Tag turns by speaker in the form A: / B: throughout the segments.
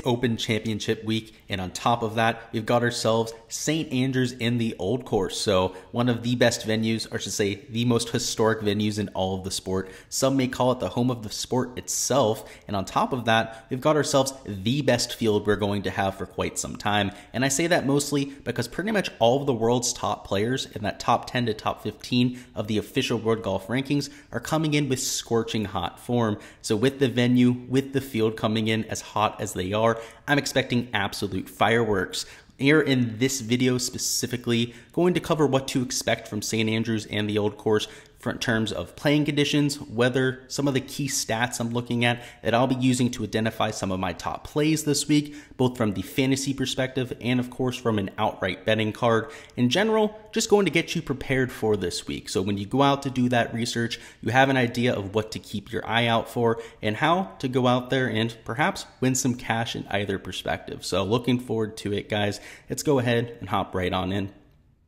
A: Open Championship week, and on top of that, we've got ourselves St. Andrews in the Old Course. So one of the best venues, or I should say the most historic venues in all of the sport. Some may call it the home of the sport itself. And on top of that, we've got ourselves the best field we're going to have for quite some time. And I say that mostly because pretty much all of the world's top players in that top 10 to top 15 of the official World Golf Rankings are coming in with scorching hot form. So with the venue, with the field coming in as hot as they are, I'm expecting absolute fireworks. Here in this video specifically, going to cover what to expect from St. Andrews and the Old Course in terms of playing conditions, weather, some of the key stats I'm looking at that I'll be using to identify some of my top plays this week, both from the fantasy perspective and of course from an outright betting card. In general, just going to get you prepared for this week. So when you go out to do that research, you have an idea of what to keep your eye out for and how to go out there and perhaps win some cash in either perspective. So looking forward to it, guys. Let's go ahead and hop right on in.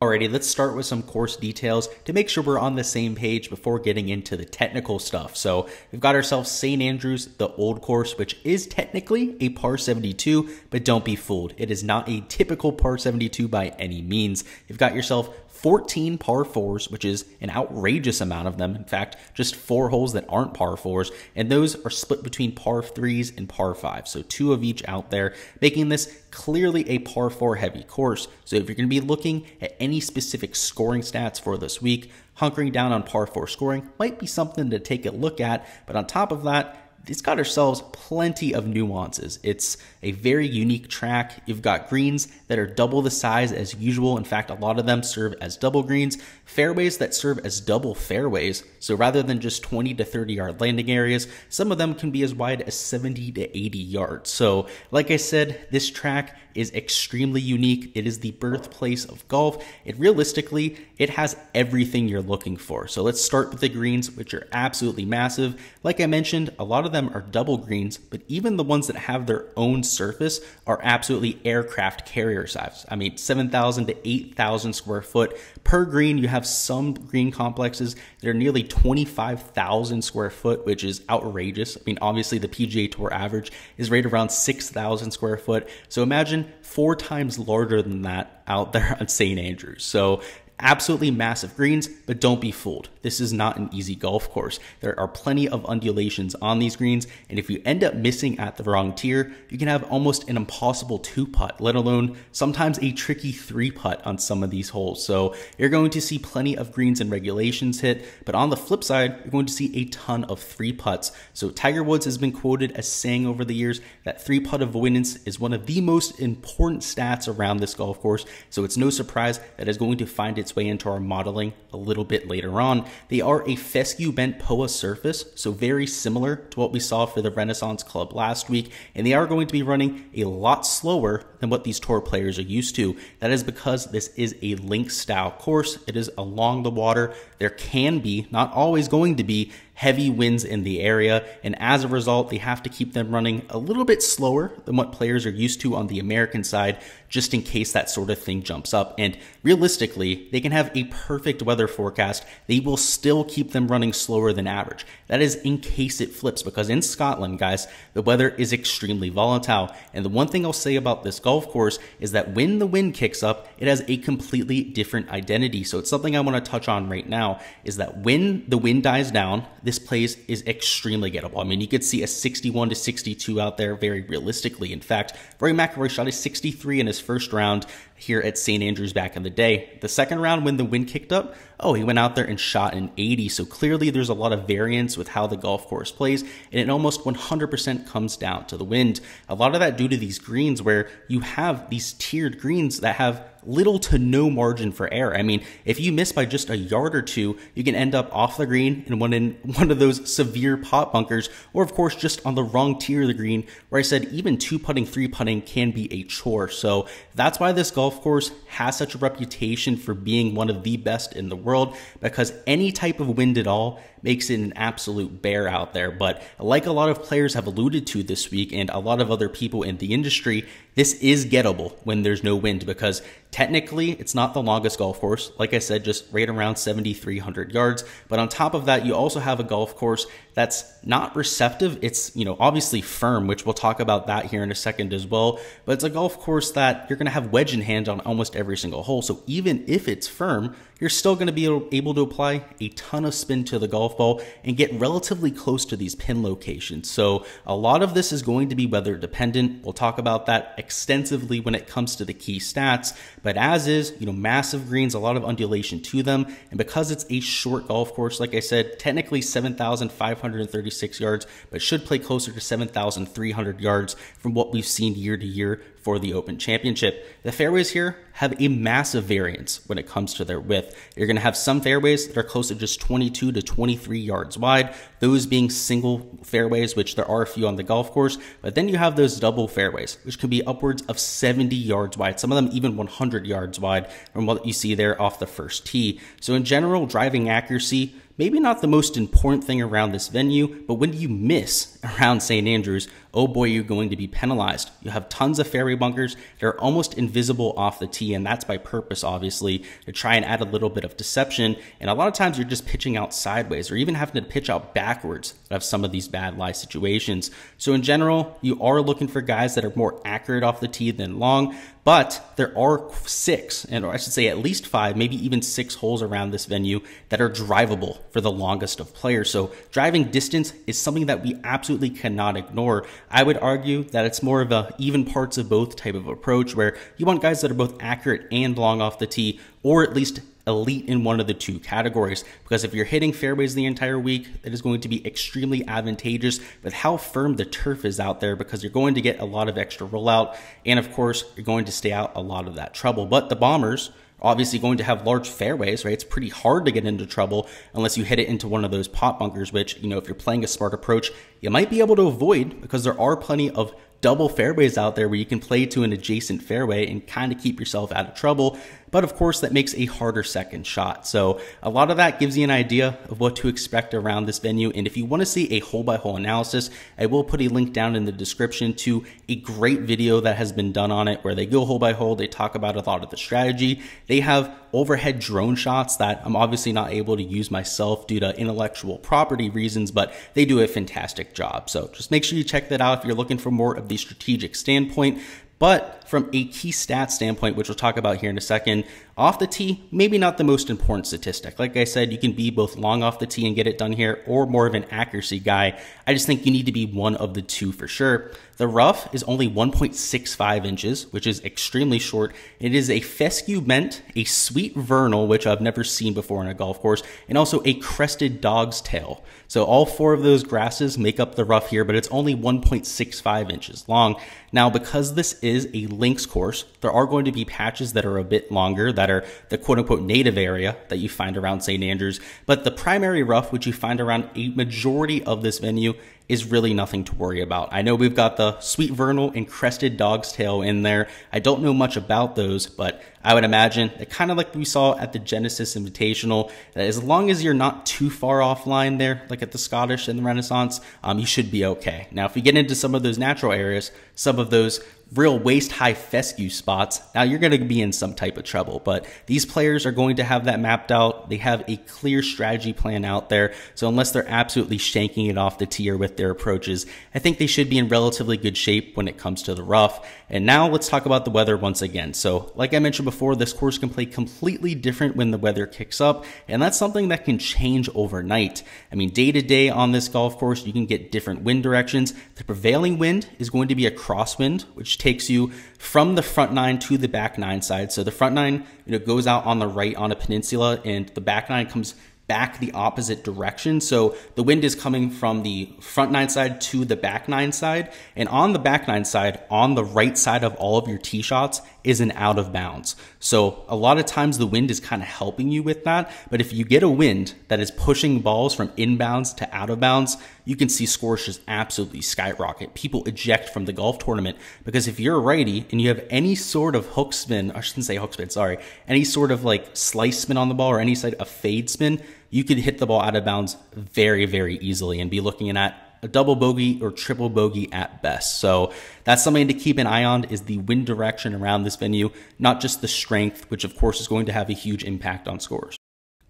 A: Alrighty, let's start with some course details to make sure we're on the same page before getting into the technical stuff. So we've got ourselves St. Andrews, the Old Course, which is technically a par 72, but don't be fooled. It is not a typical par 72 by any means. You've got yourself 14 par 4s, which is an outrageous amount of them. In fact, just 4 holes that aren't par 4s, and those are split between par 3s and par 5s. So 2 of each out there, making this clearly a par 4 heavy course. So if you're going to be looking at any specific scoring stats for this week, hunkering down on par 4 scoring might be something to take a look at. But on top of that, it's got ourselves plenty of nuances. It's a very unique track. You've got greens that are double the size as usual. In fact, a lot of them serve as double greens, fairways that serve as double fairways. So rather than just 20 to 30 yard landing areas, some of them can be as wide as 70 to 80 yards. So like I said, this track is extremely unique. It is the birthplace of golf. Realistically, it has everything you're looking for. So let's start with the greens, which are absolutely massive. Like I mentioned, a lot of them are double greens, but even the ones that have their own surface are absolutely aircraft carrier size. I mean, 7,000 to 8,000 square foot per green. You have some green complexes that are nearly 25,000 square foot, which is outrageous. I mean, obviously the PGA Tour average is right around 6,000 square foot. So imagine 4 times larger than that out there on St. Andrews. So absolutely massive greens, but don't be fooled. This is not an easy golf course. There are plenty of undulations on these greens, and if you end up missing at the wrong tier, you can have almost an impossible 2-putt, let alone sometimes a tricky 3-putt on some of these holes. So you're going to see plenty of greens and regulations hit, but on the flip side, you're going to see a ton of 3-putts. So Tiger Woods has been quoted as saying over the years that 3-putt avoidance is one of the most important stats around this golf course. So it's no surprise that it's going to find its way into our modeling a little bit later on. They are a fescue bent POA surface, so very similar to what we saw for the Renaissance Club last week, and they are going to be running a lot slower than what these tour players are used to. That is because this is a link style course. It is along the water. There can be, not always going to be, heavy winds in the area, and as a result, they have to keep them running a little bit slower than what players are used to on the American side, just in case that sort of thing jumps up. And realistically, they can have a perfect weather forecast. They will still keep them running slower than average. That is in case it flips, because in Scotland, guys, the weather is extremely volatile. And the one thing I'll say about this golf course is that when the wind kicks up, it has a completely different identity. So it's something I want to touch on right now, is that when the wind dies down, this place is extremely gettable. I mean, you could see a 61 to 62 out there very realistically. In fact, Rory McIlroy shot a 63 in his first round here at St. Andrews back in the day. The second round, when the wind kicked up, he went out there and shot an 80. So clearly there's a lot of variance with how the golf course plays, and it almost 100% comes down to the wind. A lot of that due to these greens where you have these tiered greens that have little to no margin for error. I mean, if you miss by just a yard or two, you can end up off the green and one of those severe pot bunkers, or of course just on the wrong tier of the green, where I said even 2-putting, 3-putting can be a chore. So that's why this golf course has such a reputation for being one of the best in the world, because any type of wind at all makes it an absolute bear out there. But like a lot of players have alluded to this week, and a lot of other people in the industry, this is gettable when there's no wind, because Technically, it's not the longest golf course. Like I said, just right around 7,300 yards. But on top of that, you also have a golf course that's not receptive. It's, obviously firm, which we'll talk about that here in a second as well. But it's a golf course that you're going to have wedge in hand on almost every single hole. So even if it's firm, you're still going to be able to apply a ton of spin to the golf ball and get relatively close to these pin locations. So a lot of this is going to be weather dependent. We'll talk about that extensively when it comes to the key stats, but as is, massive greens, a lot of undulation to them. And because it's a short golf course, like I said, technically 7,536 yards, but should play closer to 7,300 yards from what we've seen year to year for the Open Championship. The fairways here have a massive variance when it comes to their width. You're going to have some fairways that are close to just 22 to 23 yards wide, those being single fairways, which there are a few on the golf course, but then you have those double fairways, which can be upwards of 70 yards wide, some of them even 100 yards wide from what you see there off the first tee. So in general, driving accuracy, maybe not the most important thing around this venue, but when you miss around St. Andrews, oh boy, you're going to be penalized. You have tons of fairway bunkers that are almost invisible off the tee, and that's by purpose, obviously, to try and add a little bit of deception. And a lot of times you're just pitching out sideways or even having to pitch out backwards to have some of these bad lie situations. So in general, you are looking for guys that are more accurate off the tee than long, but there are 6, or I should say at least 5, maybe even 6 holes around this venue that are drivable for the longest of players. So driving distance is something that we absolutely cannot ignore. I would argue that it's more of a even parts of both type of approach where you want guys that are both accurate and long off the tee, or at least elite in one of the two categories, because if you're hitting fairways the entire week, it is going to be extremely advantageous with how firm the turf is out there, because you're going to get a lot of extra rollout, and of course you're going to stay out a lot of that trouble. But the Bombers obviously going to have large fairways, right? It's pretty hard to get into trouble unless you hit it into one of those pot bunkers, which, if you're playing a smart approach, you might be able to avoid, because there are plenty of double fairways out there where you can play to an adjacent fairway and kind of keep yourself out of trouble. But of course, that makes a harder second shot. So a lot of that gives you an idea of what to expect around this venue. And if you want to see a hole-by-hole analysis, I will put a link down in the description to a great video that has been done on it, where they go hole-by-hole. They talk about a lot of the strategy. They have overhead drone shots that I'm obviously not able to use myself due to intellectual property reasons, but they do a fantastic job. So just make sure you check that out if you're looking for more of the strategic standpoint. But from a key stat standpoint, which we'll talk about here in a second, off the tee, maybe not the most important statistic. Like I said, you can be both long off the tee and get it done here, or more of an accuracy guy. I just think you need to be one of the two for sure. The rough is only 1.65 inches, which is extremely short. It is a fescue bent, a sweet vernal, which I've never seen before in a golf course, and also a crested dog's tail. So all 4 of those grasses make up the rough here, but it's only 1.65 inches long. Now, because this is a links course, there are going to be patches that are a bit longer, that are the quote-unquote native area that you find around St. Andrews. But the primary rough, which you find around a majority of this venue, is really nothing to worry about. I know we've got the sweet vernal and crested dog's tail in there. I don't know much about those, but I would imagine that kind of like we saw at the Genesis Invitational, that as long as you're not too far offline there, like at the Scottish and the Renaissance, you should be okay. Now, if you get into some of those natural areas, some of those real waist-high fescue spots, now you're going to be in some type of trouble. But these players are going to have that mapped out. They have a clear strategy plan out there. So unless they're absolutely shanking it off the tee or with their approaches, I think they should be in relatively good shape when it comes to the rough. And now let's talk about the weather once again. So like I mentioned before, this course can play completely different when the weather kicks up, and that's something that can change overnight. I mean, day to day on this golf course, you can get different wind directions. The prevailing wind is going to be a crosswind, which takes you from the front 9 to the back 9 side. So the front 9, goes out on the right on a peninsula, and the back 9 comes back the opposite direction. So the wind is coming from the front 9 side to the back 9 side. And on the back 9 side, on the right side of all of your tee shots, is an out of bounds. So a lot of times the wind is kind of helping you with that. But if you get a wind that is pushing balls from inbounds to out of bounds, you can see scores just absolutely skyrocket. People eject from the golf tournament, because if you're a righty and you have any sort of hook spin, I shouldn't say hook spin, sorry, any sort of like slice spin on the ball or any side of fade spin, you could hit the ball out of bounds very, very easily and be looking at a double bogey or triple bogey at best. So that's something to keep an eye on, is the wind direction around this venue, not just the strength, which of course is going to have a huge impact on scores.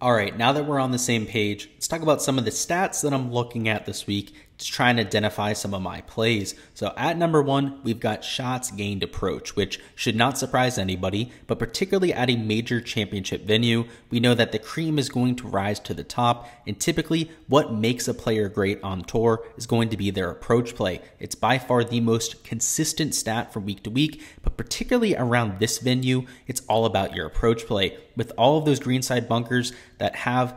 A: All right, now that we're on the same page, let's talk about some of the stats that I'm looking at this week to try and identify some of my plays. So at number 1, we've got shots gained approach, which should not surprise anybody, but particularly at a major championship venue, we know that the cream is going to rise to the top, and typically what makes a player great on tour is going to be their approach play. It's by far the most consistent stat from week to week, but particularly around this venue, it's all about your approach play. With all of those greenside bunkers that have,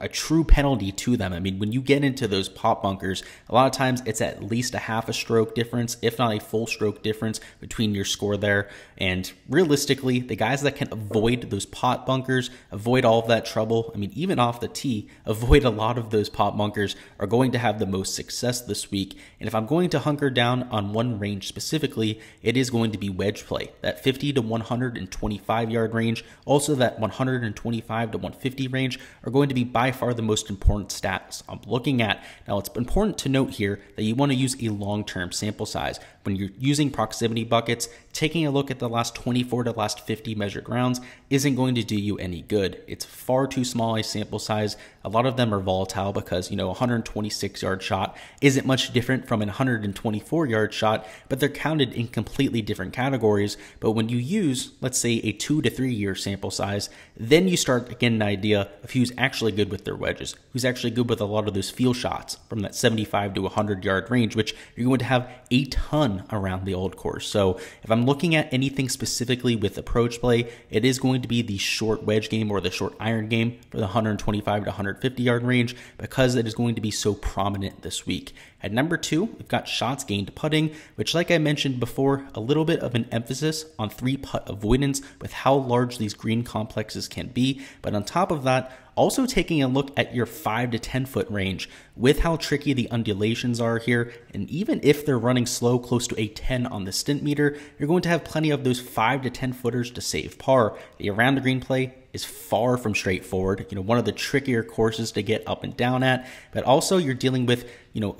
A: a true penalty to them. I mean, when you get into those pop bunkers, a lot of times it's at least a half a stroke difference, if not a full stroke difference between your score there. And realistically, the guys that can avoid those pot bunkers, avoid all of that trouble, I mean, even off the tee, avoid a lot of those pot bunkers, are going to have the most success this week. And if I'm going to hunker down on one range specifically, it is going to be wedge play. That 50 to 125 yard range, also that 125 to 150 range are going to be by far the most important stats I'm looking at. Now, it's important to note here that you want to use a long-term sample size. When you're using proximity buckets, taking a look at the last 24 to last 50 measured rounds isn't going to do you any good. It's far too small a sample size. A lot of them are volatile because, a 126 yard shot isn't much different from a 124 yard shot, but they're counted in completely different categories. But when you use, let's say, a 2 to 3 year sample size, then you start getting an idea of who's actually good with their wedges, who's actually good with a lot of those field shots from that 75 to 100 yard range, which you're going to have a ton around the old course. So if I'm looking at anything specifically with approach play, it is going to be the short wedge game or the short iron game for the 125 to 150 yard range, because it is going to be so prominent this week. At number 2, we've got shots gained putting, which, like I mentioned before, a little bit of an emphasis on 3-putt avoidance with how large these green complexes can be. But on top of that, also taking a look at your 5 to 10 foot range with how tricky the undulations are here. And even if they're running slow, close to a 10 on the stint meter, you're going to have plenty of those 5 to 10 footers to save par. The around the green play is far from straightforward. One of the trickier courses to get up and down at, but also you're dealing with,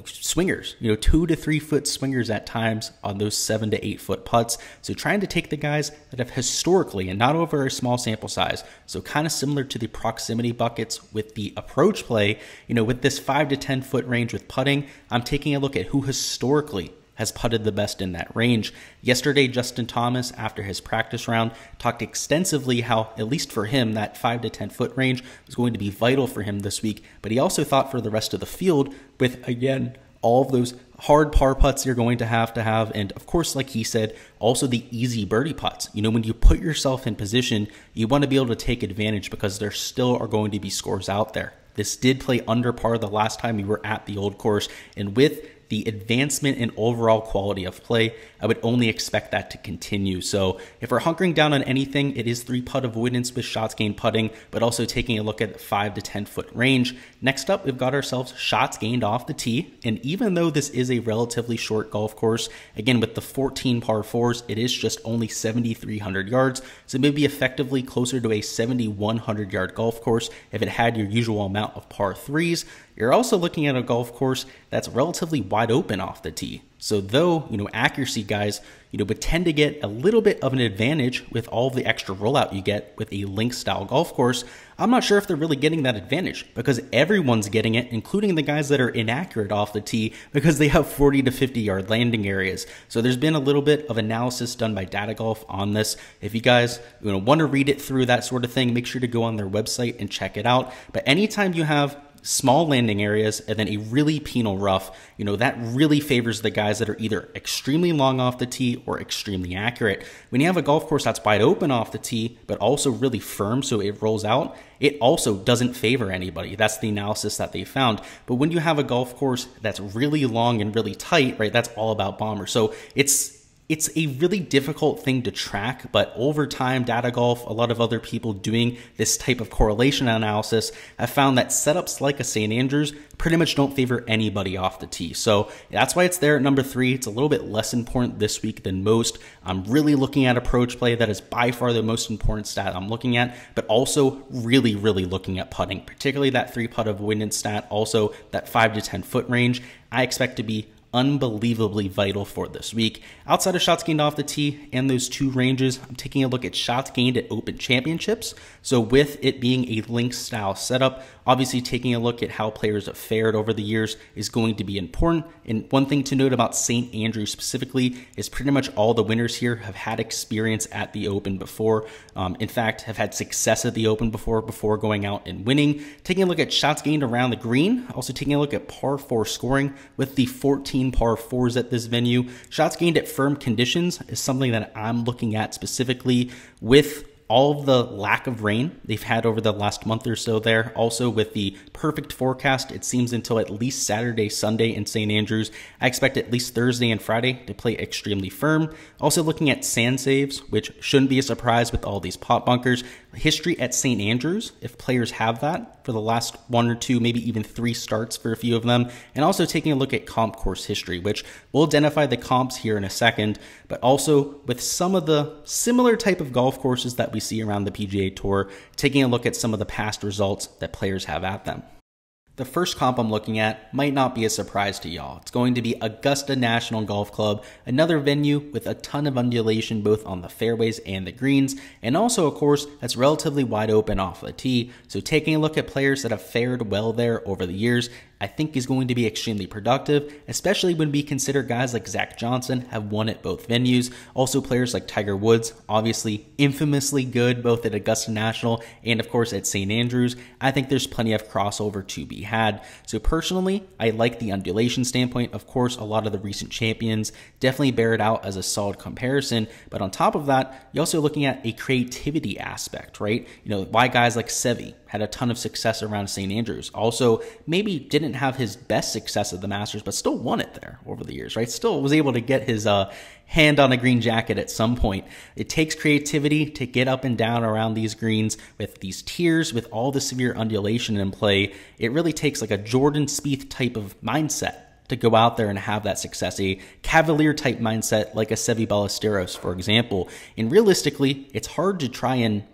A: swingers, 2 to 3 foot swingers at times on those 7 to 8 foot putts. So trying to take the guys that have historically, and not over a small sample size, so kind of similar to the proximity buckets with the approach play, with this 5 to 10 foot range with putting, I'm taking a look at who historically has putted the best in that range. Yesterday, Justin Thomas, after his practice round, talked extensively how, at least for him, that 5 to 10 foot range was going to be vital for him this week. But he also thought for the rest of the field with, again, all of those hard par putts you're going to have, and of course, like he said, also the easy birdie putts. When you put yourself in position, you want to be able to take advantage because there still are going to be scores out there. This did play under par the last time we were at the old course, and with the advancement in overall quality of play, I would only expect that to continue. So if we're hunkering down on anything, it is 3-putt avoidance with shots gained putting, but also taking a look at the 5 to 10 foot range. Next up, we've got ourselves shots gained off the tee. And even though this is a relatively short golf course, again, with the 14 par 4s, it is just only 7,300 yards. So maybe effectively closer to a 7,100 yard golf course if it had your usual amount of par 3s. You're also looking at a golf course that's relatively wide open off the tee. So though, accuracy guys, would tend to get a little bit of an advantage with all of the extra rollout you get with a link style golf course, I'm not sure if they're really getting that advantage because everyone's getting it, including the guys that are inaccurate off the tee because they have 40 to 50 yard landing areas. So there's been a little bit of analysis done by Data Golf on this. If you guys want to read it through, that sort of thing, make sure to go on their website and check it out. But anytime you have small landing areas and then a really penal rough, that really favors the guys that are either extremely long off the tee or extremely accurate. When you have a golf course that's wide open off the tee, but also really firm so it rolls out, it also doesn't favor anybody. That's the analysis that they found. But when you have a golf course that's really long and really tight, right, that's all about bombers. So it's It's a really difficult thing to track, but over time, Data Golf, a lot of other people doing this type of correlation analysis have found that setups like a St. Andrews pretty much don't favor anybody off the tee. So that's why it's there at number 3. It's a little bit less important this week than most. I'm really looking at approach play. That is by far the most important stat I'm looking at, but also really looking at putting, particularly that 3-putt avoidance stat, also that 5 to 10 foot range. I expect to be unbelievably vital for this week. Outside of shots gained off the tee and those 2 ranges, I'm taking a look at shots gained at Open Championships. So with it being a links style setup, obviously taking a look at how players have fared over the years is going to be important. And one thing to note about St. Andrews specifically is pretty much all the winners here have had experience at the Open before. In fact, have had success at the Open before going out and winning. Taking a look at shots gained around the green, also taking a look at par 4 scoring with the 14 par 4s at this venue. Shots gained at firm conditions is something that I'm looking at specifically with all of the lack of rain they've had over the last month or so there. Also with the perfect forecast, it seems until at least Saturday, Sunday in St. Andrews. I expect at least Thursday and Friday to play extremely firm. Also looking at sand saves, which shouldn't be a surprise with all these pot bunkers. History at St. Andrews, if players have that for the last 1 or 2, maybe even 3 starts for a few of them. And also taking a look at comp course history, which we'll identify the comps here in a second, but also with some of the similar type of golf courses that we see around the PGA Tour, taking a look at some of the past results that players have at them. The first comp I'm looking at might not be a surprise to y'all. It's going to be Augusta National Golf Club, another venue with a ton of undulation both on the fairways and the greens, and also a course that's relatively wide open off the tee. So taking a look at players that have fared well there over the years, I think is going to be extremely productive, especially when we consider guys like Zach Johnson have won at both venues. Also players like Tiger Woods, obviously infamously good both at Augusta National and of course at St. Andrews. I think there's plenty of crossover to be had. So personally, I like the undulation standpoint. Of course, a lot of the recent champions definitely bear it out as a solid comparison. But on top of that, you're also looking at a creativity aspect, right? You know, why guys like Seve had a ton of success around St. Andrews. Also, maybe didn't have his best success at the Masters, but still won it there over the years, right? Still was able to get his hand on a green jacket at some point. It takes creativity to get up and down around these greens with these tiers, with all the severe undulation in play. It really takes like a Jordan Spieth type of mindset to go out there and have that success, a cavalier type mindset like a Seve Ballesteros, for example. And realistically, it's hard to try and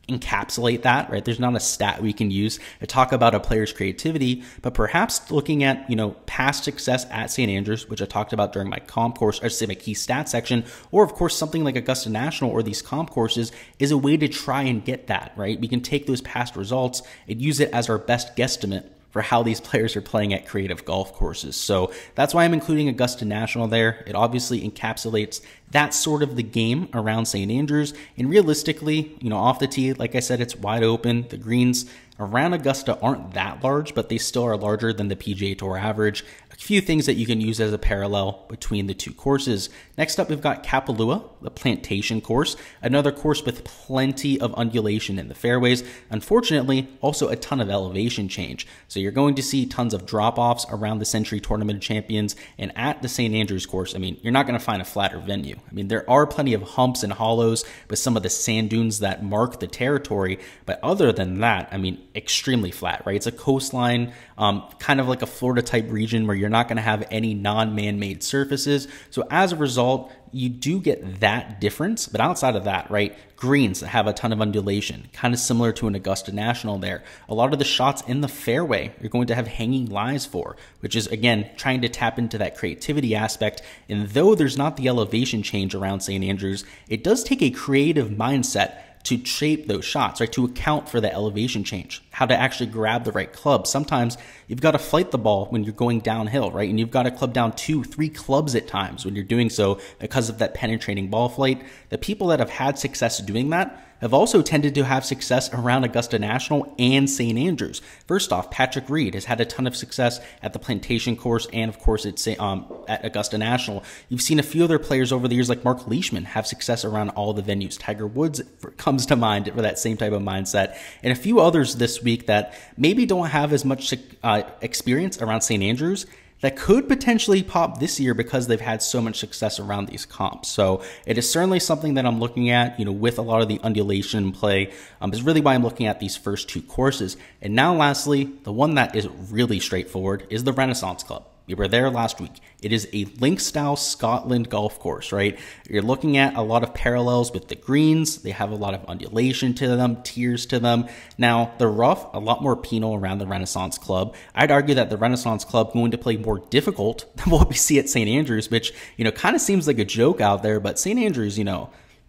A: encapsulate that, right? There's not a stat we can use to talk about a player's creativity, but perhaps looking at, you know, past success at St. Andrews, which I talked about during my comp course, or say my key stats section, or of course something like Augusta National or these comp courses is a way to try and get that, right? We can take those past results and use it as our best guesstimate for how these players are playing at creative golf courses. So that's why I'm including Augusta National there. It obviously encapsulates that sort of the game around St. Andrews. And realistically, you know, off the tee, like I said, it's wide open. The greens around Augusta aren't that large, but they still are larger than the PGA Tour average. A few things that you can use as a parallel between the two courses. Next up, we've got Kapalua, the Plantation course, another course with plenty of undulation in the fairways. Unfortunately, also a ton of elevation change. So you're going to see tons of drop-offs around the Century Tournament of Champions, and at the St. Andrews course, I mean, you're not going to find a flatter venue. I mean, there are plenty of humps and hollows with some of the sand dunes that mark the territory, but other than that, I mean, extremely flat, right? It's a coastline, kind of like a Florida type region where you're not going to have any non-man-made surfaces. So as a result, you do get that difference. But outside of that, right, greens have a ton of undulation, kind of similar to an Augusta National there. A lot of the shots in the fairway you're going to have hanging lies for, which is, again, trying to tap into that creativity aspect. And though there's not the elevation change around St. Andrews, it does take a creative mindset to shape those shots, right? To account for the elevation change, how to actually grab the right club. Sometimes you've got to flight the ball when you're going downhill, right? And you've got to club down 2, 3 clubs at times when you're doing so because of that penetrating ball flight. The people that have had success doing that have also tended to have success around Augusta National and St. Andrews. First off, Patrick Reed has had a ton of success at the Plantation course and, of course, at Augusta National. You've seen a few other players over the years like Mark Leishman have success around all the venues. Tiger Woods comes to mind for that same type of mindset. And a few others this week that maybe don't have as much experience around St. Andrews. that could potentially pop this year because they've had so much success around these comps. So it is certainly something that I'm looking at, with a lot of the undulation play, is really why I'm looking at these first two courses. And now lastly, the one that is really straightforward is the Renaissance Club. We were there last week. It is a link-style Scotland golf course, right? You're looking at a lot of parallels with the greens. They have a lot of undulation to them, tiers to them. Now, the rough, a lot more penal around the Renaissance Club. I'd argue that the Renaissance Club going to play more difficult than what we see at St. Andrews, which, kind of seems like a joke out there, but St. Andrews,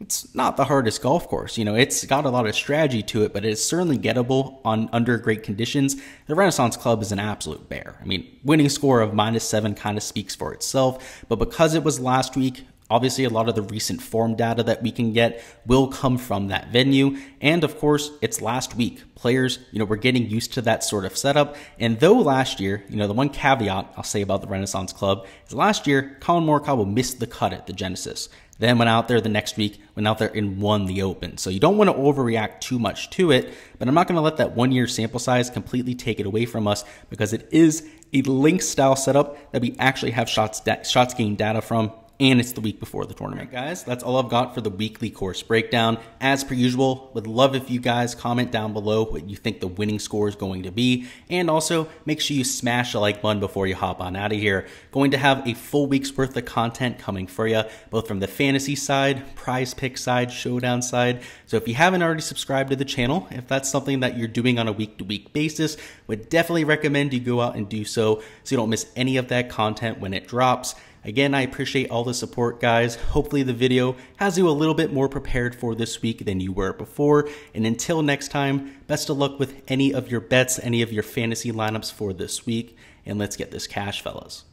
A: it's not the hardest golf course. It's got a lot of strategy to it, but it's certainly gettable under great conditions. The Renaissance Club is an absolute bear. I mean, winning score of -7 kind of speaks for itself, but because it was last week, obviously a lot of the recent form data that we can get will come from that venue. And of course, it's last week. Players, we're getting used to that sort of setup. And though last year, the one caveat I'll say about the Renaissance Club is last year, Colin Morikawa missed the cut at the Genesis. Then went out there the next week, went out there and won the Open. So you don't want to overreact too much to it, but I'm not going to let that 1 year sample size completely take it away from us because it is a link style setup that we actually have shots gained data from. And it's the week before the tournament. All right, guys, that's all I've got for the weekly course breakdown. As per usual, would love if you guys comment down below what you think the winning score is going to be. And also, make sure you smash the like button before you hop on out of here. Going to have a full week's worth of content coming for you, both from the fantasy side, prize pick side, showdown side. So if you haven't already subscribed to the channel, if that's something that you're doing on a week-to-week basis, would definitely recommend you go out and do so you don't miss any of that content when it drops. Again, I appreciate all the support, guys. Hopefully the video has you a little bit more prepared for this week than you were before. And until next time, best of luck with any of your bets, any of your fantasy lineups for this week. And let's get this cash, fellas.